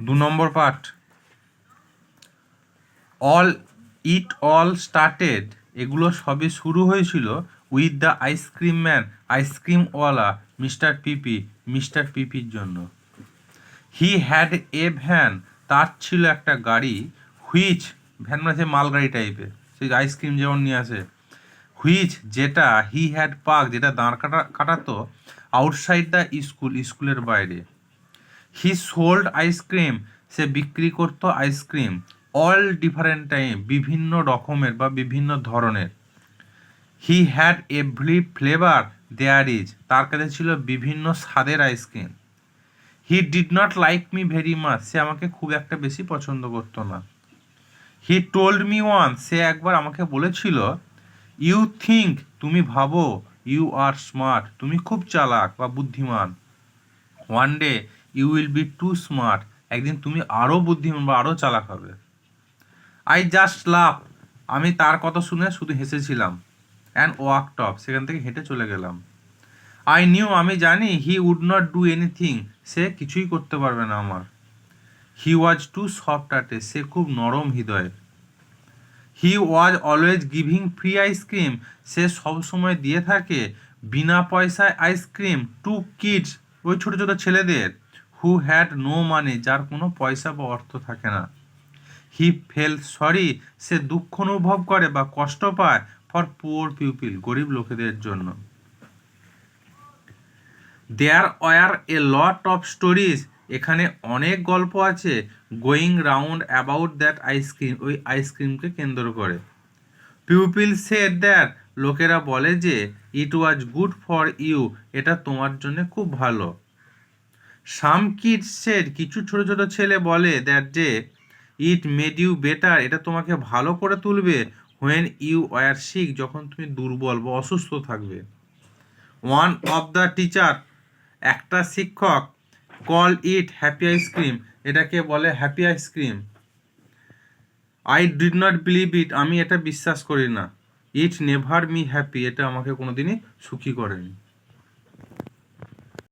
2 নম্বর part, all started, এগুলো সবই শুরু হয়েছিল উইথ দ্য আইসক্রিম ম্যান, আইসক্রিমওয়ালা মিস্টার পিপির জন্য। হি হ্যাড এ ভ্যান, তার ছিল একটা গাড়ি, হুইচ, ভ্যান মানে মালগাড়ি টাইপের, সেই আইসক্রিম যেমন নিয়ে আসে, হুইচ যেটা, হি হ্যাড পার্ক যেটা দাঁড় কাটাতো, আউটসাইড দ্য স্কুলের বাইরে। হি সোল্ড আইসক্রিম, সে বিক্রি করতো আইসক্রিম, অল ডিফারেন্ট টাইম, বিভিন্ন রকমের বা বিভিন্ন ধরনের। He had every flavour there is, তার কাছে ছিল বিভিন্ন স্বাদের ice cream. He did not like me very much, সে আমাকে খুব একটা বেশি পছন্দ করতো না। হি টোল্ড মি ওয়ান্স, সে একবার আমাকে বলেছিল, ইউ থিঙ্ক, তুমি ভাবো, ইউ আর স্মার্ট, তুমি খুব চালাক বা বুদ্ধিমান, one day you will be too smart, একদিন তুমি আরও বুদ্ধিমান বা আরও চালাক হবে। আই জাস্ট লাভ, আমি তার কথা শুনে শুধু হেসেছিলাম, অ্যান্ড ওয়াকড অফ, সেখান থেকে হেঁটে চলে গেলাম। আই নিউ, আমি জানি, he would not do anything, সে কিছুই করতে পারবে না আমার। He was too soft hearted, সে খুব নরম হৃদয়। He was always giving free ice cream, সে সবসময় দিয়ে থাকে বিনা পয়সায় আইসক্রিম, টু কিডস, ওই ছোটো ছোটো ছেলেদের, হু হ্যাড নো মানি, যার কোনো পয়সা বা অর্থ থাকে না। হি ফেল সরি, সে দুঃখ অনুভব করে বা কষ্ট পায়, ফর পুয়ার পিপিল, গরিব লোকেদের জন্য। There were a lot of stories, এখানে অনেক গল্প আছে, going round about that ice cream, ওই আইসক্রিমকে কেন্দ্র করে। পিউপিল সেড দ্যাট, লোকেরা বলে যে, ইট ওয়াজ গুড ফর ইউ, এটা তোমার জন্য খুব ভালো। সাম কিডস সেড, কিছু ছোট ছোট ছেলে বলে, দ্যাট যে, ইট মেড ইউ বেটার, এটা তোমাকে ভালো করে তুলবে, হোয়েন ইউ ওয়ার সিক, যখন তুমি দুর্বল বা অসুস্থ থাকবে। ওয়ান অফ দ্য টিচার, একটা শিক্ষক, কল ইট হ্যাপি আইসক্রিম, এটাকে বলে happy ice cream. I did not believe it, আমি এটা বিশ্বাস করি না। ইট নেভার মি হ্যাপি, এটা আমাকে কোনোদিনই সুখী করেনি।